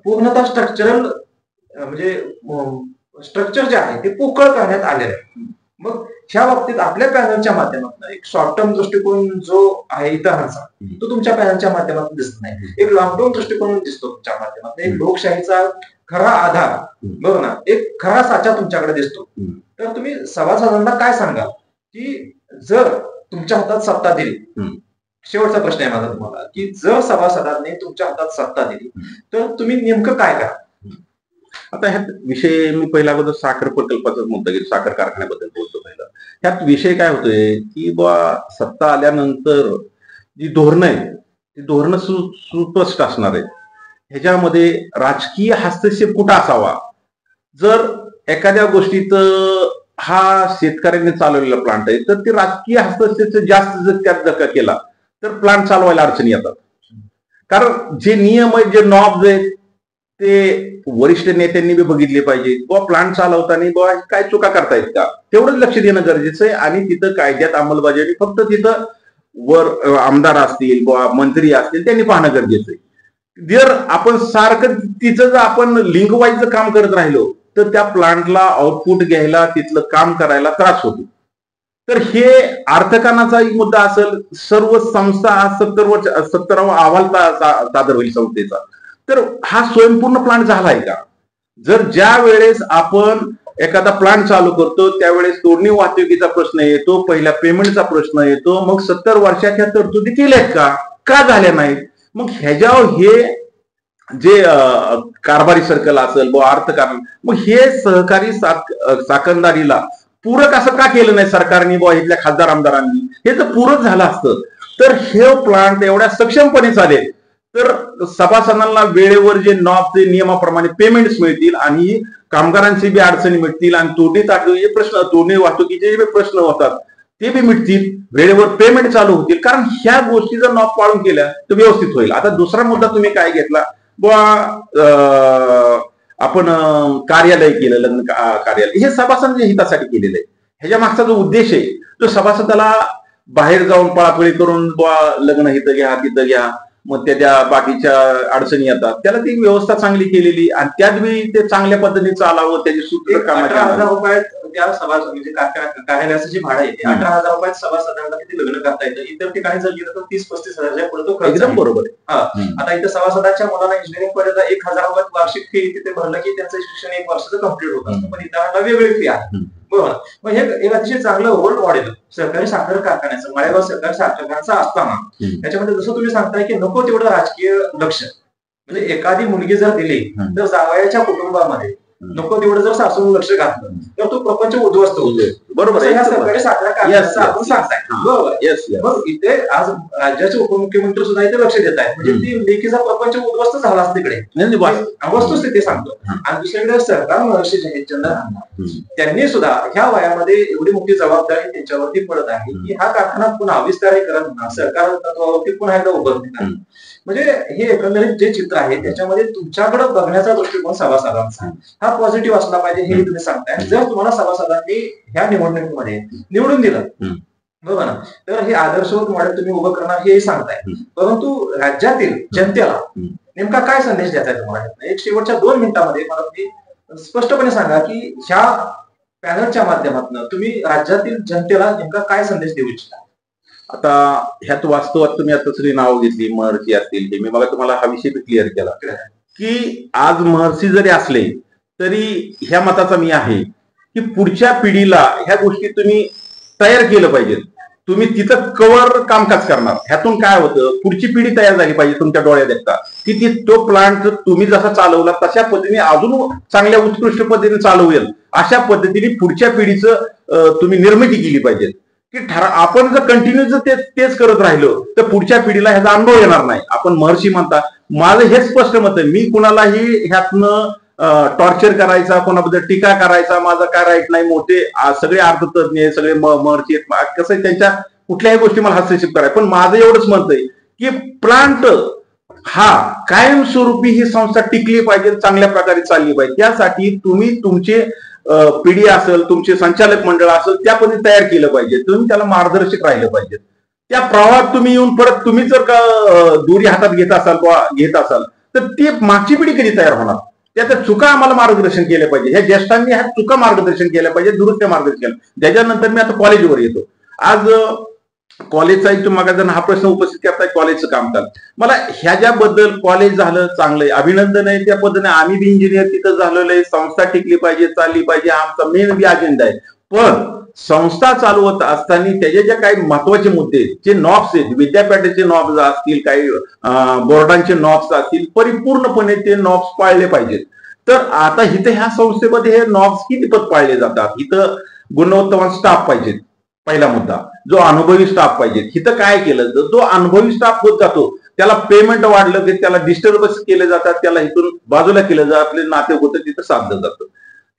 पूर्णतः स्ट्रक्चरल म्हणजे स्ट्रक्चर जे आहे ते पोकळ करण्यात आलेलं आहे. मग ह्या बाबतीत आपल्या पॅनलच्या माध्यमातून एक शॉर्ट टर्म दृष्टिकोन जो आहे इतरांचा तो तुमच्या पॅनलच्या माध्यमातून दिसत नाही. एक लॉंग टर्म दृष्टिकोन दिसतो तुमच्या माध्यमातून. एक लोकशाहीचा खरा आधार, बरोबर ना, एक खरा साचा तुमच्याकडे दिसतो. तर तुम्ही सभासदांना काय सांगाल की जर तुमच्या हातात सत्ता दिली, शेवटचा प्रश्न आहे माझा तुम्हाला, की जर सभासदांनी तुमच्या हातात सत्ता दिली तर तुम्ही नेमकं काय करा? आता ह्यात विषय मी पहिला अगोदर साखर प्रकल्पाचाच मुद्दा घेतो, साखर कारखान्याबद्दल बोलतो पहिला. ह्यात विषय काय होतोय की बा सत्ता आल्यानंतर जी धोरणं आहेत ती धोरणं सुस्पष्ट असणार आहेत. ह्याच्यामध्ये राजकीय हस्तक्षेप कुठं असावा, जर एखाद्या गोष्टीत हा शेतकऱ्यांनी चालवलेला प्लांट आहे तर ते राजकीय हस्तक्षेप जास्त जर त्यात जर केला तर प्लांट चालवायला अडचणी येतात. कारण जे नियम आहेत, जे नॉब्स आहेत ते वरिष्ठ नेत्यांनी बी बघितले पाहिजे. बुवा प्लांट चालवताना बुवा काय चुका करतायत का, तेवढंच लक्ष देणं गरजेचं आहे. आणि तिथं कायद्यात अंमलबजावणी फक्त तिथं वर आमदार असतील बुवा मंत्री असतील त्यांनी पाहणं गरजेचं आहे. जर आपण सारखं तिचं जर आपण लिंक वाईज काम करत राहिलो तर त्या प्लांटला आउटपुट घ्यायला तिथलं काम करायला त्रास होतो. तर हे अर्थकारणाचा एक मुद्दा असेल. सर्व संस्था 70वा अहवाल सादर होईल संस्थेचा. तर हा स्वयंपूर्ण प्लांट झालाय का? जर ज्या वेळेस आपण एखादा प्लांट चालू करतो त्यावेळेस तोडणी वाहतुकीचा प्रश्न येतो, पहिल्या पेमेंटचा प्रश्न येतो, मग 70 वर्षाच्या तरतुदी केल्यात का झाल्या नाहीत? मग ह्याच्यावर हे जे कारभारी सर्कल असेल व अर्थकारण, मग हे सहकारी साखरदारीला पूरक असं का केलं नाही सरकारने व इथल्या खासदार आमदारांनी? हे जर पूरक झालं असतं तर हे प्लांट एवढ्या सक्षमपणे चालेल तर सभासदांना वेळेवर जे नॉबचे नियमाप्रमाणे पेमेंट्स मिळतील आणि कामगारांची बी अडचणी मिळतील आणि तोडणी वाहतुकीचे जे प्रश्न होतात ते बी मिटतील, वेळेवर पेमेंट चालू होतील. कारण ह्या गोष्टी जर नॉब पाळून केल्या तर व्यवस्थित होईल. आता दुसरा मुद्दा तुम्ही काय घेतला आपण कार्यालय केलं, लग्न कार्यालय, हे सभासदांच्या हितासाठी केलेलं आहे. ह्याच्या मागचा जो उद्देश आहे तो सभासदाला बाहेर जाऊन पळापळी करून लग्न इथं घ्या तिथं घ्या, मग त्या बाकीच्या अडचणी येतात, त्याला ती व्यवस्था चांगली केलेली आणि त्यात बी ते चांगल्या पद्धतीने चालावं. त्याची सूत्र 18,000 रुपयात त्या म्हणजे कार्यालयाचं जे भाडं आहे ते 18,000 रुपयात सभासदांना किती लग्न करता येतं. इतर ठिकाणी जर गेलं तर 30-35 हजारच्या पुढे तो खर्च. एकदम बरोबर आहे. आता इथं सभासदाच्या मुलांना इंजिनिअरिंग पर्यंत 1,000 रुपयात वार्षिक फी तिथे भरलं की त्यांचं शिक्षण 1 वर्षाचं कम्प्लीट होत असतं, पण इतर वेगळी फी आहे. बरोबर. मग हे एक अतिशय चांगलं रोल मॉडेल सहकारी साखर कारखान्याचं, माळेगाव सहकारी साखर कारखान्याचं असताना त्याच्यामध्ये जसं तुम्ही सांगताय की नको तेवढं राजकीय लक्ष, म्हणजे एखादी मुलगी जर दिली तर जावयाच्या कुटुंबामध्ये नको तेवढं जर सासून लक्ष घातलं तर तो प्रपंच उद्ध्वस्त होतोय. बरोबर. ह्या सहकारी साखर कारखान्याचं आपण सांगताय. बरोबर. मग इथे आज राज्याचे उपमुख्यमंत्री सुद्धा इथे लक्ष देत आहेत, म्हणजे ती लेखीचा प्रपंच उद्ध्वस्त झाला तिकडे, वस्तुस्थिती सांगतो. आणि दुसरीकडे सरकार महर्षी जयचंद्र राणा त्यांनी सुद्धा ह्या वयामध्ये एवढी मोठी जबाबदारी त्यांच्यावरती पडत आहे की हा कारखाना पुन्हा विस्तारीकरण होणार, सरकार तत्वावरती पुन्हा एकदा उभारणार. म्हणजे हे एकंदरीत जे चित्र आहे त्याच्यामध्ये तुमच्याकडे बघण्याचा दृष्टिकोन सभासदांचा हा पॉझिटिव्ह असला पाहिजे हे तुम्ही सांगताय. जर तुम्हाला सभासदांनी ह्या निवडणुकीमध्ये निवडून दिलं बरोबर ना, तर हे आदर्शवत मॉडेल तुम्ही उभं करणार हे सांगताय. परंतु राज्यातील जनतेला नेमका काय संदेश द्यायचा आहे तुम्हाला? एक शेवटच्या 2 मिनिटांमध्ये मला तुम्ही स्पष्टपणे सांगा की ह्या पॅनलच्या माध्यमातून तुम्ही राज्यातील जनतेला नेमका काय संदेश देऊ इच्छिता? आता ह्यात वास्तवात तुम्ही आता सगळी नावं घेतली, महर्षी असतील, हे मी मला तुम्हाला हा विषय क्लिअर केला की आज महर्षी जरी असले तरी ह्या मताचा मी आहे की पुढच्या पिढीला ह्या गोष्टी तुम्ही तयार केलं पाहिजे. तुम्ही तिथं कवर कामकाज करणार, ह्यातून काय होतं पुढची पिढी तयार झाली पाहिजे तुमच्या डोळ्यात देखता की तो प्लांट तुम्ही जसा चालवला तशा पद्धतीने अजून चांगल्या उत्कृष्ट पद्धतीने चालवेल, अशा पद्धतीने पुढच्या पिढीचं तुम्ही निर्मिती केली पाहिजे. की आपण जर कंटिन्यू जर तेच करत राहिलो तर पुढच्या पिढीला ह्याचा अनुभव येणार नाही. आपण महर्षी म्हणता, माझं हेच स्पष्ट मत आहे, मी कुणालाही ह्यातनं टॉर्चर करायचा, कोणाबद्दल टीका करायचा माझा काय राईट नाही. मोठे सगळे अर्थतज्ञ सगळे महर्षी कसं त्यांच्या कुठल्याही गोष्टी मला हस्तक्षेप करायचा, पण माझं एवढंच मत आहे की प्लांट हा कायमस्वरूपी ही संस्था टिकली पाहिजे, चांगल्या प्रकारे चालली पाहिजे. त्यासाठी तुम्ही तुमचे पिढी असेल, तुमचे संचालक मंडळ असेल त्या पद्धतीने तयार केलं पाहिजे. तुम्ही त्याला मार्गदर्शक राहिलं पाहिजे. त्या प्रवाहात तुम्ही येऊन परत तुम्ही जर का दोरी हातात घेत असाल तर ती मागची पिढी कधी तयार होणार? त्याच्या चुका आम्हाला मार्गदर्शन केलं पाहिजे. ह्या ज्येष्ठांनी ह्या चुका मार्गदर्शन केल्या पाहिजे, दुरुस्त मार्गदर्शन केलं. त्याच्यानंतर मी आता कॉलेजवर येतो. आज कॉलेजचा एक तुम्हाला हा प्रश्न उपस्थित करताय, कॉलेजचं काम चाल मला ह्याच्याबद्दल कॉलेज झालं चांगलंय, अभिनंदन आहे. त्या पद्धतीने आम्ही बी इंजिनियर तिथं झालेलं आहे, संस्था टिकली पाहिजे, चालली पाहिजे, आमचा मेन बी अजेंडा आहे. पण संस्था चालवत असताना त्याचे जे काही महत्वाचे मुद्दे जे नॉब्स आहेत, विद्यापीठाचे नॉब्स असतील, काही बोर्डांचे नॉब्स असतील, परिपूर्णपणे ते नॉब्स पाळले पाहिजेत. तर आता इथं ह्या संस्थेमध्ये हे नॉर्म्स कितीपत पाळले जातात. इथं गुणवत्तावान स्टाफ पाहिजेत, पहिला मुद्दा. जो अनुभवी स्टाफ पाहिजे. इथं काय केलं तर जो अनुभवी स्टाफ होत जातो त्याला पेमेंट वाढलं की त्याला डिस्टर्बन्स केले जातात, त्याला इथून बाजूला केलं जातं, आपले नाते होतं तिथं साधलं जातं.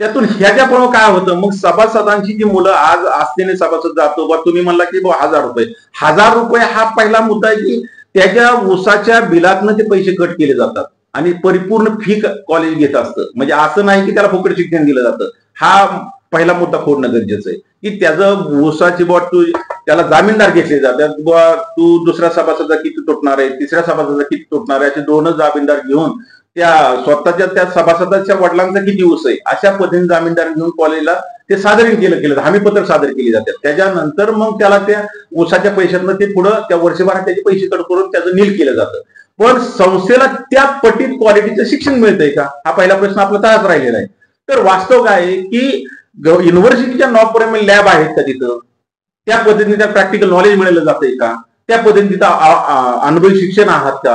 त्यातून ह्याच्यामुळे काय होतं, मग सभासदांची जी मुलं आज असलेले सभासद जातो बा, तुम्ही म्हणला की 1000 रुपये हा पहिला मुद्दा आहे की त्याच्या ऊसाच्या बिलातनं ते पैसे कट केले जातात आणि परिपूर्ण फी कॉलेज घेत असतं. म्हणजे असं नाही की त्याला फुकट शिक्षण दिलं जातं. हा पहिला मुद्दा खोडणं गरजेचं आहे की त्याचं ऊसाची बॉट तू त्याला जामीनदार घेतले जातात. तू दुसऱ्या सभासदा किती तुटणार आहे, तिसऱ्या सभासदा किती तुटणार आहे, असे दोनच जामीनदार घेऊन त्या स्वतःच्या त्या सभासदाच्या वडिलांचा किती ऊस आहे अशा पद्धतीने जामीनदार घेऊन कॉलेजला ते सादर केलं हमीपत्र सादर केली जातात. त्याच्यानंतर मग त्याला त्या ऊसाच्या पैशातनं ते पुढं त्या वर्षभरात त्याचे पैसे कट करून त्याचं नील केलं जातं. पण संस्थेला त्या पटीत क्वालिटीचं शिक्षण मिळतंय का, हा पहिला प्रश्न आपला तसाच राहिलेला आहे. तर वास्तव काय आहे की युनिव्हर्सिटीच्या नॉर्मप्रमाणे लॅब आहेत का तिथं, त्या पद्धतीने त्या प्रॅक्टिकल नॉलेज मिळालं जातंय का, त्या पद्धतीने तिथं अनुभवी शिक्षण आहात का,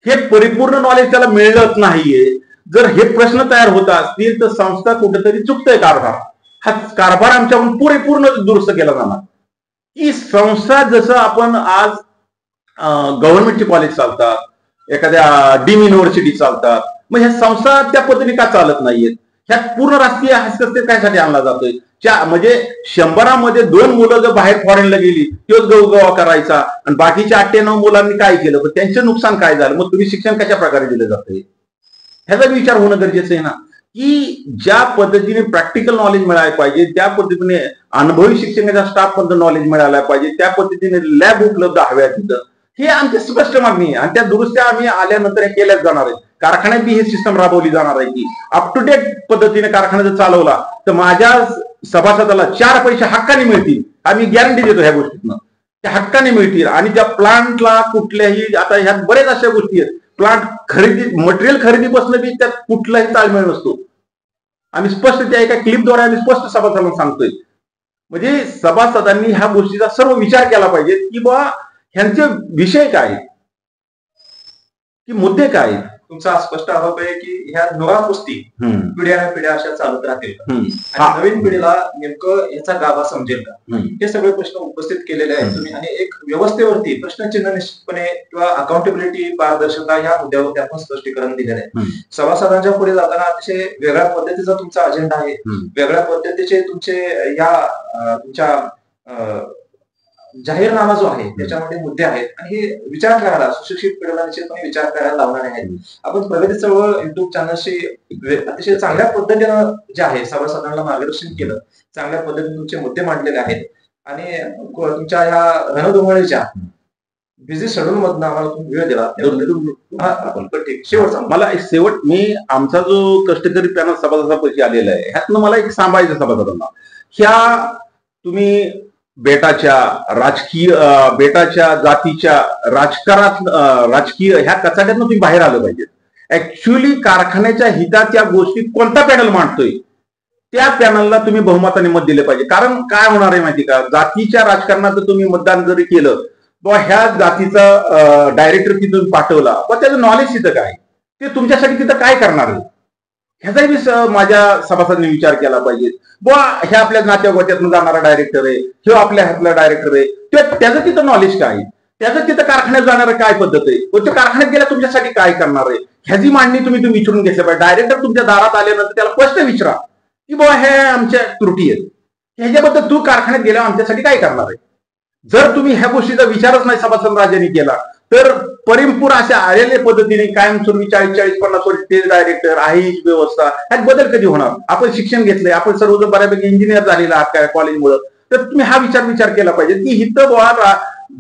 हे परिपूर्ण नॉलेज त्याला मिळत नाहीये. जर हे प्रश्न तयार होत असतील तर संस्था कुठेतरी चुकतंय कारभार. हा कारभार आमच्याकडून पूर्ण दुरुस्त केला जाणार. की संस्था जसं आपण आज गव्हर्नमेंटचे कॉलेज चालतात, एखाद्या डीम युनिव्हर्सिटी चालतात, मग ह्या संस्था त्या पद्धतीने का चालत नाहीयेत. ह्या पूर्ण राष्ट्रीय हस्तक्षेप कायसाठी आणला जातोय. म्हणजे 100 मध्ये 2 मुलं जर बाहेर फॉरेनला गेली तोच गवगवा करायचा आणि बाकीच्या 98 मुलांनी काय केलं, पण त्यांचं नुकसान काय झालं, मग तुम्ही शिक्षण कशा प्रकारे दिलं जातंय ह्याचा विचार होणं गरजेचं आहे ना. की ज्या पद्धतीने प्रॅक्टिकल नॉलेज मिळायला पाहिजे, त्या पद्धतीने अनुभवी शिक्षणाच्या स्टाफ मध्ये नॉलेज मिळायला पाहिजे, त्या पद्धतीने लॅब उपलब्ध हव्या तिथं, हे आमची स्पष्ट मागणी आहे. आणि त्या दुरुस्त्या आम्ही आल्यानंतर केल्याच जाणार आहे. कारखान्यात बी ही सिस्टम राबवली जाणार आहे की अप टू डेट पद्धतीने कारखाना जर चालवला तर माझ्या सभासदाला 4 पैसे हक्काने मिळतील. आम्ही गॅरंटी देतो ह्या गोष्टीतनं, त्या हक्काने मिळतील. आणि त्या प्लांटला कुठल्याही, आता ह्यात बरेच अशा गोष्टी आहेत, प्लांट खरेदी मटेरियल खरेदीपासून बी त्यात कुठलाही ताळमेळ नसतो. आम्ही स्पष्ट त्या एका क्लिपद्वारे आम्ही स्पष्ट सभासदांना सांगतोय. म्हणजे सभासदांनी ह्या गोष्टीचा सर्व विचार केला पाहिजे की बा ह्यांचे विषय काय, की मुद्दे काय. तुमचा स्पष्ट आरोप आहे की ह्या नव्या गोष्टी पिढ्या अशा चालत राहतील का, आणि नवीन पिढीला नेमकं याचा गाभा समजेल का, हे सगळे प्रश्न उपस्थित केलेले आहेत तुम्ही. आणि एक व्यवस्थेवरती प्रश्नचिन्ह निश्चितपणे किंवा अकाउंटेबिलिटी, पारदर्शकता या मुद्द्यावर आपण स्पष्टीकरण दिलेलं आहे. सभासदांच्या पुढे जाताना अतिशय वेगळ्या पद्धतीचा तुमचा अजेंडा आहे, वेगळ्या पद्धतीचे तुमचे या तुमच्या जाहीरनामा जो आहे त्याच्यामध्ये मुद्दे आहेत आणि हे विचार करायला सुशिक्षित पिढीला निश्चितपणे विचार करायला लावणारे आहेत. आपण प्रगती चळवळ युट्यूब चॅनलशी अतिशय चांगल्या पद्धतीनं जे आहे सभासदांना मार्गदर्शन केलं, चांगल्या पद्धतीने तुमचे मुद्दे मांडलेले आहेत आणि तुमच्या या रणधुमाळीच्या बिझी शेड्यूल मधून आम्हाला तुम्ही वेळ दिला. ठीक, शेवट मी आमचा जो कष्टकरी पॅनल सभासदांपैकी आलेला आहे ह्यातनं मला एक सांभाळायचं सभासदांना, ह्या तुम्ही बेटाच्या जातीच्या राजकीय ह्या कचाट्यातून तुम्ही बाहेर आलं पाहिजे. ऍक्च्युअली कारखान्याच्या हिताच्या गोष्टी कोणता पॅनल मांडतोय त्या पॅनलला तुम्ही बहुमताने मत दिले पाहिजे. कारण काय होणार आहे माहिती का, जातीच्या राजकारणात तुम्ही मतदान जरी केलं किंवा ह्या जातीचा डायरेक्टर तिथून पाठवला, पण त्याचं नॉलेज तिथं काय, ते तुमच्यासाठी तिथं काय करणार आहे ह्याचाही माझ्या सभासदांनी विचार केला पाहिजे. बुवा हे आपल्या नात्यागोत्यातून जाणारा डायरेक्टर आहे, हे आपल्या हातला डायरेक्टर आहे, त्याचं तिथं नॉलेज काय, त्याचं तिथं कारखान्यात जाणारं काय पद्धत आहे, तो कारखान्यात गेला तुमच्यासाठी काय करणार आहे, ह्याची मांडणी तुम्ही विचारून घेतल्या पाहिजे. डायरेक्टर तुमच्या दारात आल्यानंतर त्याला स्पष्ट विचारा की बुवा हे आमच्या त्रुटी आहेत, ह्याच्याबद्दल तू कारखान्यात गेल्यावर आमच्यासाठी काय करणार आहे. जर तुम्ही ह्या गोष्टीचा विचारच नाही सभासद राजांनी केला तर परिपूर्ण अशा आलेल्या पद्धतीने कायमस्वरूपी 40-50 वर्ष ते डायरेक्टर आहे ही व्यवस्था, ह्यात बदल कधी होणार. आपण शिक्षण घेतलंय, आपण सर्वजण बऱ्यापैकी इंजिनियर झालेला आहात काय कॉलेजमुळे, तर तुम्ही हा विचार केला पाहिजे की हिथं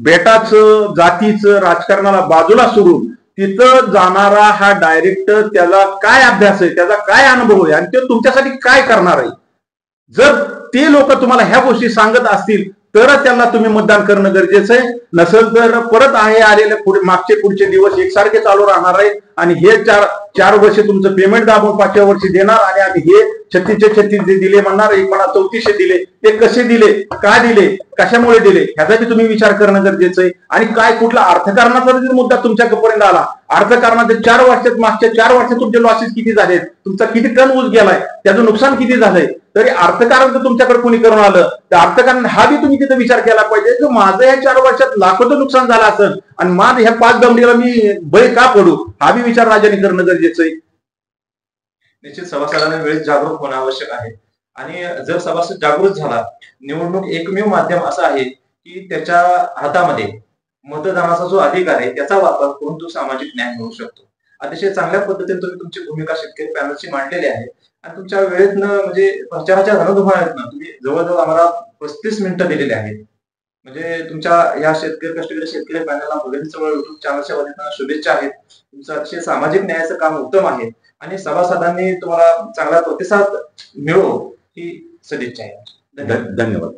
बेटाचं जातीचं राजकारणाला बाजूला सोडून तिथं जाणारा हा डायरेक्टर त्याला काय अभ्यास आहे, त्याचा काय अनुभव आहे आणि ते तुमच्यासाठी काय करणार आहे. जर ते लोक तुम्हाला ह्या गोष्टी सांगत असतील तरच त्यांना तुम्ही मतदान करणं गरजेचं आहे. नसेल तर परत आहे आलेले पुढचे दिवस एकसारखे चालू राहणार आहे आणि हे 4 4 वर्ष तुमचं पेमेंट दाबून 5व्या वर्षी देणार आणि आम्ही हे 36 जे दिले म्हणणार, एक म्हणा 3400 दिले, ते कसे दिले, का दिले, कशामुळे दिले, ह्याचा बी तुम्ही विचार करणं गरजेचं आहे. आणि काय कुठला अर्थकारणाचा जर मुद्दा तुमच्यापर्यंत आला, अर्थकारणाचे 4 वर्षात, मागच्या 4 वर्षात तुमचे लॉसेस किती झालेत, तुमचा किती टन ऊस गेलाय, त्याचं नुकसान किती झालंय, तरी अर्थकारण जर तुमच्याकडे कोणी करून आलं तर अर्थकारण हा बी तुम्ही तिथे विचार केला पाहिजे की माझं या 4 वर्षात लाखोचं नुकसान झालं असेल आणि माझं ह्या 5 दमडीला मी बळी का पडू, हा बी विचार राज्याने करणं गरजेचं आहे. निश्चित सभासदांनी वेळेत जागरूक होणं आवश्यक आहे. आणि जर सभासद जागृत झाला, निवडणूक एकमेव माध्यम असं आहे की त्याच्या हातामध्ये मतदानाचा जो अधिकार आहे त्याचा वापर करून तो सामाजिक न्याय मिळवू शकतो. अतिशय चांगल्या पद्धतीने तुम्ही तुमची भूमिका शेतकरी पॅनलची मांडलेली आहे आणि तुमच्या वेळेतनं म्हणजे प्रचाराच्या रणधुमाळीतनं तुम्ही जवळजवळ आम्हाला 35 मिनिटं दिलेली आहेत. म्हणजे तुमच्या या शेतकरी पॅनलला मुलींची चळवळ युट्यूब चॅनलच्या वतीनं शुभेच्छा आहेत. तुमचं अतिशय सामाजिक न्यायाचं काम उत्तम आहे आणि सभासदांनी तुम्हाला चांगला प्रतिसाद मिळो ही सदिच्छा आहे. धन्यवाद.